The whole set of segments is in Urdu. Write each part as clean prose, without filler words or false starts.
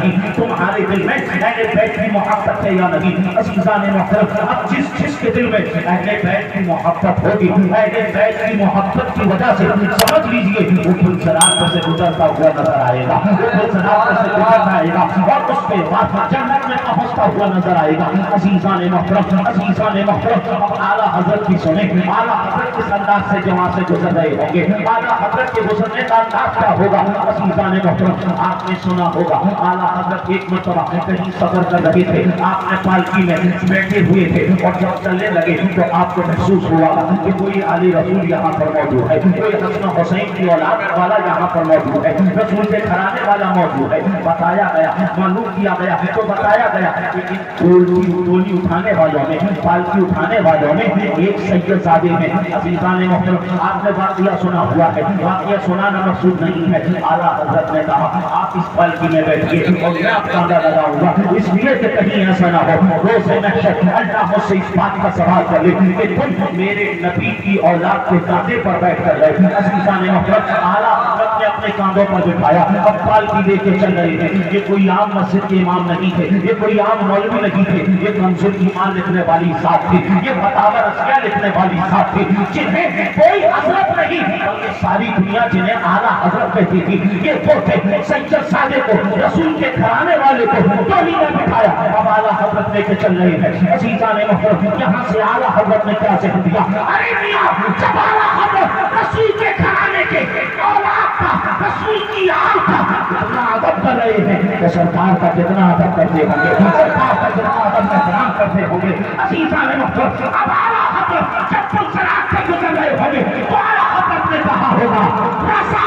نہیں تمہارے دل میں اہل بیت کی محبت ہے یا نہیں؟ عزیزان محترم، اب جس کے دل میں اہل بیت کی محبت ہوگی، اہل بیت کی محبت کی وجہ سے سمجھ لیجئے وہ پل صراط سے گزرتا ہوا نظر آئے گا، وہ پل صراط سے گزرتا آئے گا اور اس کے بعد جنت میں پہنچتا ہوا نظر آئے گا۔ عزیزان محترم، عزیزان محترم، اب اعلیٰ حضرت کی سنیں، اعلیٰ حضرت کس انداز سے جہاں سے گزر رہے ہوں گے، اعلیٰ حضرت کے گزرنے کا انداز کیا ہوگا؟ عزیزان محترم، آپ نے سنا ہوگا اعلیٰ حضرت ایک مرتبہ کہیں سفر کر رہے تھے، آپ نے پالکی میں بیٹھے ہوئے تھے اور جب چلنے لگے تو آپ کو محسوس ہوا کہ کوئی علی رسول یہاں پر موجود ہے، کوئی حسن حسین کی اولاد والا یہاں پر موجود ہے، رسول کے گھرانے والا موجود ہے۔ بتایا گیا، معلوم کیا گیا تو بتایا گیا کہ ان ڈولی اٹھانے والوں میں، پالکی اٹھانے والوں میں ایک سید زادے ہیں۔ عزیزان محترم، آپ نے واقعہ سنا ہوا ہے، واقعہ سنانا مقصود نہیں ہے۔ اعلیٰ حضرت نے کہا آپ اس پالکی میں بیٹھیے اور میں آپ کا اندازہ لگاؤں گا، اس لیے کہ کہیں ایسا نہ ہو روز محشر اللہ مجھ سے اس بات کا سوال کر لے کہ تم میرے نبی کی اولاد کے کاندھے پر بیٹھ کر گئے۔ عزیزان محترم، اعلیٰ حضرت نے اپنے کاندھوں پر بٹھایا، اب پالکی لے کے چل رہے تھے۔ یہ کوئی عام مسجد کے امام نہیں تھے، یہ کوئی عام مولوی نہیں تھے، یہ منظور ایمان لکھنے والی ذات تھی، یہ فتاوی رضیہ لکھنے والی ذات تھی، جنہیں کوئی حضرت نہیں بلکہ ساری دنیا جنہیں اعلیٰ حضرت کہتی تھی، یہ وہ تھے۔ سید سادے کو، رسول کے گھرانے والے کو ڈولی میں بٹھایا، اب اعلیٰ حضرت لے کے چل رہے ہیں۔ عزیزان محترم، یہاں سے اعلیٰ حضرت نے کیا ذکر دیا؟ ارے میاں، جب اعلیٰ حضرت رسول کے گھرانے کے اولاد کا، رسول کی آل کا کتنا ادب کر رہے ہیں کہ سرکار کا کتنا ادب کرتے ہوں گے، سرکار کا کتنا ادب احترام کرتے ہوں گے۔ عزیزان محترم، اب اعلیٰ حضرت جب پل صراط سے گزر رہے ہوں گے تو اعلیٰ حضرت نے کہا ہوگا رضا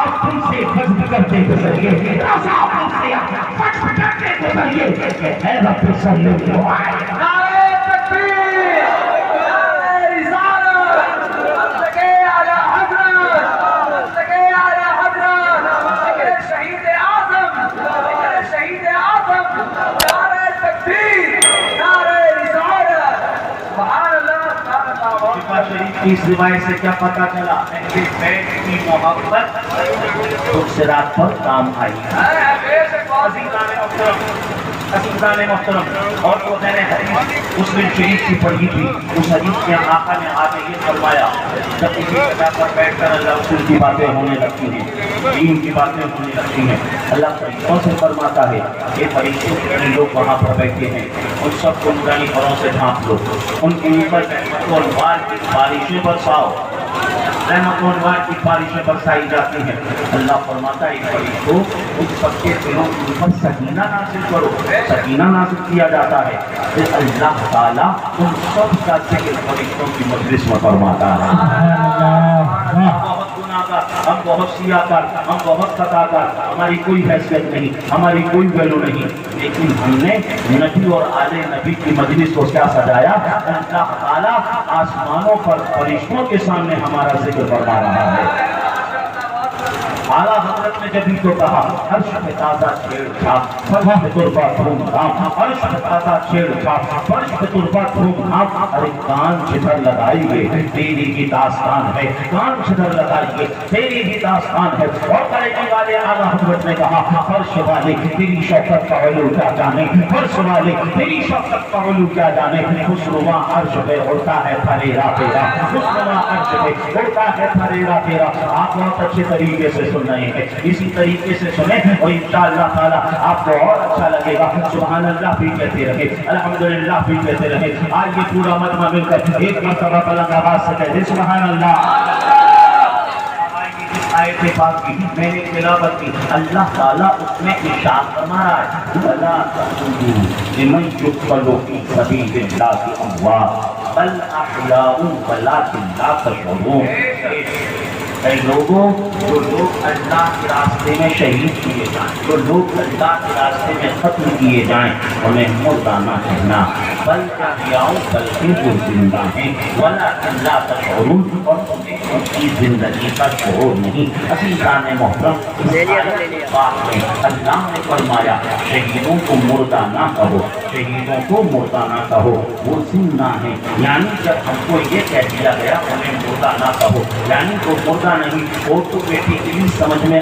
اب تم سے فضل کرتے گزریے، رضا تم سے فضل کرتے گزریے کہ اے رب صلی اللہ علیہ وسلم۔ نعرہ تکبیر، نعرہ رسالت، صدقے اعلیٰ حضرت، صدقے اعلیٰ حضرت، صدقے شہید اعظم، صدقے شہید اعظم، نعرہ تکبیر، نعرہ رسالت، سبحان اللہ، سبحان اللہ۔ شفا شریف کی اس روایت سے کیا پتہ چلا؟ اہل بیت کی محبت پل صراط پر کام آئی۔ عزیزان محترم، اور وہ میں نے حدیث مسلم شریف کی پڑھی تھی، اس حدیث میں آقا نے آگے یہ فرمایا جب کسی جگہ پر بیٹھ کر اللہ رسول کی باتیں ہونے لگتی ہیں، دین کی باتیں ہونے لگتی ہیں، اللہ فرشتوں سے فرماتا ہے کہ فرشتے جتنے لوگ وہاں پر بیٹھے ہیں ان سب کو نورانی پروں سے ڈھانپ لو، ان کے اوپر رحمت و انوار کی بارشیں برساؤ، رحمت و انوار کی بارشیں برسائی جاتی ہیں۔ اللہ فرماتا ہے فرشتوں ان سب کے دلوں کے اوپر سکینہ نازل کرو، سکینہ نازل کیا جاتا ہے کہ اللہ تعالیٰ ان سب کا ذکر فرشتوں کی مجلس میں فرماتا ہے۔ بہت گناہ گار، ہم بہت سیاہ کار، ہم بہت خطا کار، ہماری کوئی حیثیت نہیں، ہماری کوئی ویلو نہیں، لیکن ہم نے نبی اور آل نبی کی مجلس کو کیا سجایا؟ اللہ تعالیٰ آسمانوں پر فرشتوں کے سامنے ہمارا ذکر فرما رہا ہے۔ اعلیٰ حضرت نے جب تو کہا عرش پہ تازہ چھیڑ چھاپ، فرش پہ تربہ دھوم دھام، عرش پہ تازہ چھیڑ چھاپ، فرش پہ تربہ دھوم دھام، ارے کان چھتر لگائیے تیری ہی داستان ہے، کان چھتر لگائیے تیری ہی داستان ہے۔ اور کہنے والے اعلیٰ حضرت نے کہا فرش والے تیری شوکت کا علو کیا جانے، فرش والے تیری شوکت کا علو کیا جانے، خسروا عرش پہ اڑتا ہے پھریرا تیرا، خسروا عرش پہ اڑتا ہے پھریرا تیرا۔ آپ بہت اچھے طریقے سے سن رہے ہیں، اسی طریقے سے سنیں اور انشاءاللہ تعالیٰ آپ کو اور اچھا لگے گا۔ سبحان اللہ بھی کہتے رہے، الحمدللہ بھی کہتے رہے۔ آج یہ پورا مجمع مل کر ایک مرتبہ بلند آواز سے کہتے سبحان اللہ۔ آیت پاک کی میں نے تلاوت کی، اللہ تعالیٰ اس میں ارشاد فرما رہا ہے وَلَا تَقُولُوا لِمَن يُقْتَلُ فِي سَبِيلِ اللَّهِ أَمْوَاتٌ بَلْ أَحْيَاءٌ وَلَٰكِن لَّا تَشْعُرُونَ۔ اے لوگوں، جو لوگ اللہ کے راستے میں شہید کیے جائیں، جو لوگ اللہ کے راستے میں قتل کیے جائیں، انہیں مردہ نہ کہنا، بلکہ بلکہ وہ زندہ ہیں، وَلَٰكِن لَّا تَشْعُرُونَ، اور انہیں ان کی زندگی کا شعور نہیں۔ عزیزان محترم، اس آیت پاک میں اللہ نے فرمایا شہیدوں کو مردہ نہ کہو، شہیدوں کو مردہ نہ کہو، وہ زندہ ہیں۔ یعنی جب ہم کو یہ کہہ دیا گیا انہیں مردہ نہ کہو، یعنی وہ مردہ نہیں، وہ تو بیٹی سمجھ میں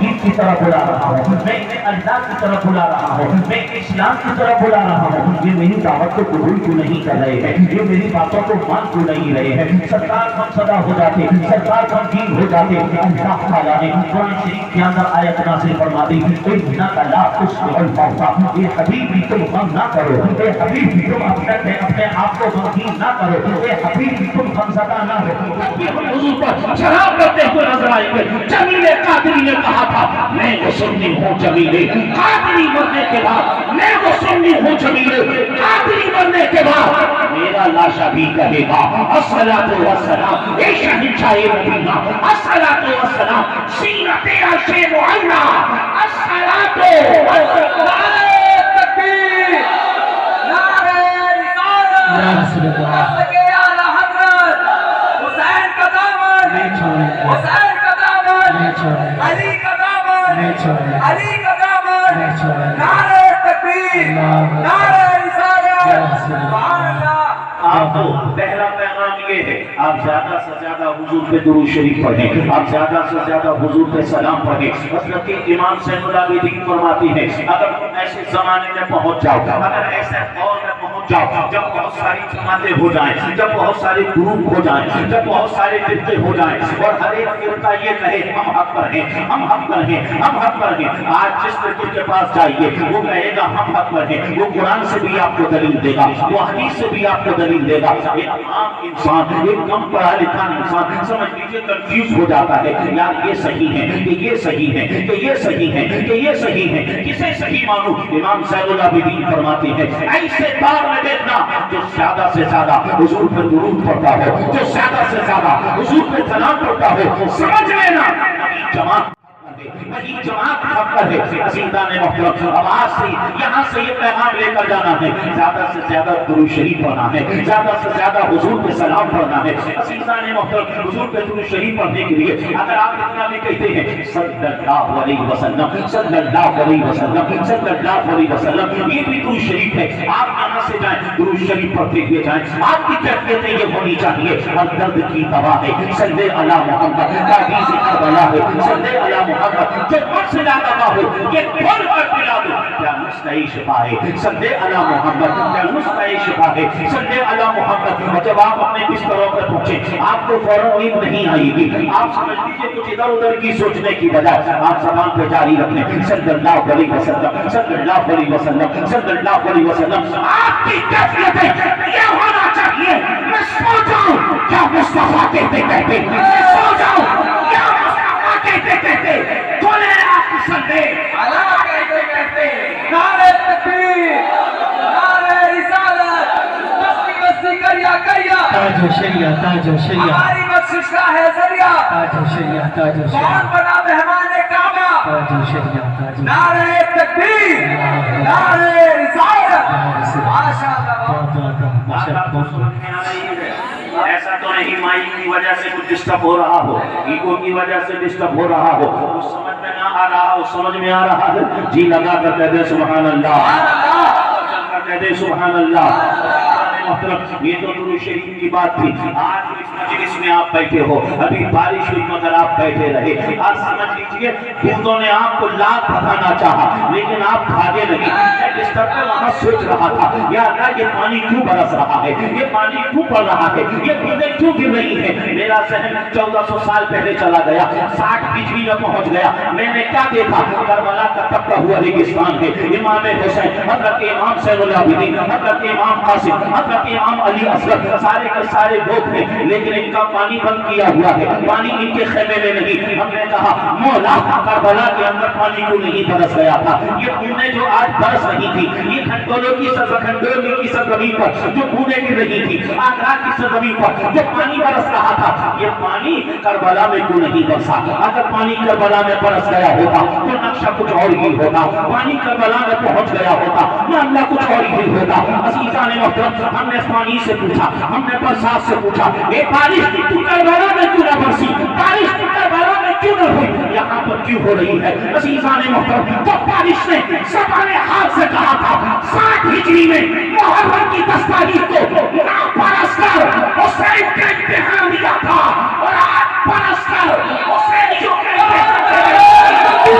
توحید کی طرف بلا رہا ہوں، میں انہیں اللہ کی طرف بلا رہا ہوں، میں اسلام کی طرف بلا رہا ہوں، یہ میری دعوت کو قبول کیوں نہیں کر رہے ہیں، یہ میری باتوں کو مان کیوں نہیں رہے ہیں؟ سرکار ہم صدا ہو جاتے، سرکار ہم دین ہو جاتے۔ اللہ تعالیٰ نے قرآن شریف کے اندر آیت نازل فرما دی، انک لا تسمع الموتى، اے حبیب بھی تم غم نہ کرو، اے حبیب بھی تم اپنے آپ کو غمگین نہ کرو، اے حبیب بھی تم غمزدہ نہ ہو۔ حضور پر شراب کرتے ہوئے نظر آئیں گے۔ جمیل قادری نے کہا تھا میں وہ سنی ہوں جمیل قادری مرنے کے بعد، میں وہ سنی ہوں جمیل قادری مرنے کے بعد میرا لاشا بھی کہے گا الصلاۃ والسلام، اے شہنشاہ مدینہ الصلاۃ والسلام، سینۃ عرش معلا الصلاۃ والسلام، نعرہ تکبیر، نعرہ رسالت، سکے اعلی حضرت حسین کا دامن، حسین کا دامن، علی کا دامن، علی کا دامن، نعرہ تکبیر، نعرہ رسالت، سبحان اللہ۔ آپ کو پہلا پیغام یہ ہے، آپ زیادہ سے زیادہ حضور پہ درود شریف پڑھیں، آپ زیادہ سے زیادہ حضور پہ سلام پڑھیں۔ حضرت امام زین العابدین فرماتی ہیں اگر تم ایسے زمانے میں پہنچ جاؤ، اگر ایسے دور میں پہنچ جاؤ جب بہت ساری جماعتیں ہو جائیں، جب بہت سارے گروپ ہو جائیں، جب بہت سارے فرقے ہو جائیں اور ہر ایک فرقہ یہ کہے ہم حق پر ہیں، ہم حق پر ہیں، ہم حق پر ہیں، آج جس فرقے کے پاس جائیے وہ کہے گا ہم حق پر ہیں، وہ قرآن سے بھی آپ کو دلیل دے گا، وہ حدیث سے بھی آپ کو دلیل دے گا۔ ایک عام انسان، ایک کم پڑھا لکھا انسان سمجھ لیجیے کنفیوز ہو جاتا ہے، یار یہ صحیح ہے کہ یہ صحیح ہے کہ یہ صحیح ہے کہ یہ صحیح ہے، کسے صحیح مانوں؟ امام زین العابدین فرماتے ہیں ایسے دور میں دیکھنا جو زیادہ سے زیادہ حضور پہ درود پڑھتا ہو، جو زیادہ سے زیادہ حضور پہ سلام پڑھتا ہو، سمجھ لینا جماعت وہی جماعت حق ہے۔ عزیزان محترم، آواز سے یہاں سے یہ پیغام لے کر جانا ہے، زیادہ سے زیادہ درود شریف پڑھنا ہے، زیادہ سے زیادہ حضور پہ سلام پڑھنا ہے۔ عزیزان محترم، حضور پہ درود شریف پڑھنے کے لیے اگر آپ اتنا بھی کہتے ہیں صلی اللہ علیہ وسلم، صلی اللہ علیہ وسلم، صلی اللہ علیہ وسلم، یہ بھی درود شریف ہے۔ آپ یہاں سے جائیں درود شریف پڑھتے ہوئے جائیں، آپ کی کیفیتیں یہ ہونی چاہیے ہر درد کی دوا ہے صلی اللہ محمد، تعویذ کربلا ہے صلی اللہ محمد، جو مجھ سے زیادہ ہو یہ کھول کر پلا دو، کیا نسخہ شفا ہے صلی اللہ محمد، کیا نسخہ شفا ہے صلی اللہ محمد۔ اور جب آپ اپنے بستروں پر پہنچے آپ کو فوراً نیند نہیں آئے گی، آپ سمجھ لیجیے کچھ ادھر ادھر کی سوچنے کی بجائے آپ زبان پہ جاری رکھیں صلی اللہ علیہ وسلم، صلی اللہ علیہ وسلم، صلی اللہ علیہ وسلم۔ آپ کی کیفیت یہ ہونا چاہیے میں سو جاؤں کیا مصطفیٰ کہتے کہتے، میں سو جاؤں کیا مصطفیٰ کہتے کہتے، کھولے آپ کی سندے اللہ کہتے کہتے، نعرہ تکبیر، نعرہ رسالت، بستی بستی کریا کریا، تاج و شریعہ، تاج و شریعہ، ہماری بخشش کا ہے ذریعہ، تاج و شریعہ، تاج و کون شریعہ، بنا مہمان کعبہ؟ تاج و شریعہ، تاج و شریعہ، نعرہ تکبیر، نعرہ رسالت، ماشاء اللہ۔ ایسا تو نہیں مائی کی وجہ سے کچھ ڈسٹرب ہو رہا ہو، ایگو کی وجہ سے ڈسٹرب ہو رہا ہو، کچھ سمجھ میں نہ آ رہا ہو، سمجھ میں آ رہا ہے جی لگا کر کہہ دے سبحان اللہ، چل کر کہہ دے سبحان اللہ۔ محترم یہ تو درود شریف کی بات تھی، آج اس مجلس میں آپ بیٹھے ہو، ابھی بارش ہوئی مگر آپ بیٹھے رہے، آج سمجھ لیجئے بھوتوں نے آپ کو لاکھ بھگانا چاہا لیکن آپ بھاگے نہیں۔ میں بستر پہ وہاں سوچ رہا تھا یا اللہ یہ پانی کیوں برس رہا ہے، یہ پانی کیوں پڑ رہا ہے، یہ بوندیں کیوں گر رہی ہیں۔ میرا ذہن 1400 سال پہلے چلا گیا، 60 ہجری میں پہنچ گیا، میں نے کیا دیکھا کربلا کا تپتا ہوا ریگستان ہے، امام حسین، حضرت امام زین العابدین، حضرت امام قاسم، حضرت امام علی اصغر، سارے کے سارے لوگ ہیں لیکن ان کا پانی بند کیا ہوا ہے، پانی ان کے خیمے میں نہیں۔ ہم نے کہا مولا کربلا کے اندر پانی کیوں نہیں برس گیا تھا، یہ بوندیں جو آج برس رہی تھی، یہ کھنڈولوں کی سرزمین پر جو بوندیں گر رہی تھی، آگرہ کی سرزمین پر جو پانی برس رہا تھا، یہ پانی کربلا میں کیوں نہیں برسا؟ اگر پانی کربلا میں برس گیا ہوتا تو نقشہ کچھ اور ہی ہوتا، پانی کربلا میں پہنچ گیا ہوتا معاملہ کچھ اور ہی ہوتا۔ عزیزان محترم ہم نے پانی سے پوچھا، ہم نے برسات سے پوچھا اے بارش تو کربلا میں کیوں نہ برسی، بارش تو کربلا میں کیوں نہ ہوئی، یہاں پر کیوں ہو رہی ہے؟ عزیزان محترم تو بارش نے زبان حال سے کہا تھا 60 ہجری میں محرم کی 10 تاریخ کو نہ برس کر حسین کا امتحان دیا تھا اور آج برس کر حسین جو کہتے ہیں